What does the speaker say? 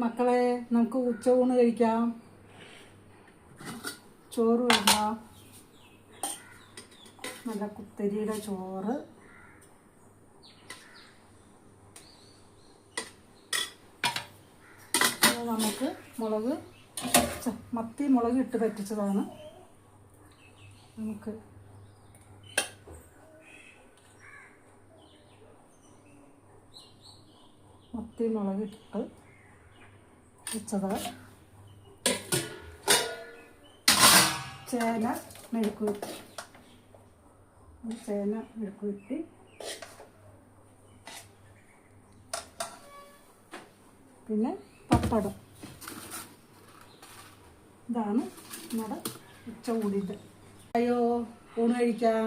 മക്കളെ, നമുക്ക് ഉച്ചയൂണ് കഴിക്കാം. ചോറ് വേണ്ട, നല്ല കുത്തരിയുടെ ചോറ്, നമുക്ക് മത്തി മുളക് ഇട്ട് പറ്റിച്ചതാണ്. നമുക്ക് മത്തി മുളക് ഇട്ട് വെച്ചത്. ചേന മെഴുക്കുവരട്ടി, പിന്നെ പപ്പടം. ഇതാണ് നമ്മുടെ ഉച്ചകൂടിൻ്റെ. അയ്യോ, ഊണ് കഴിക്കാം.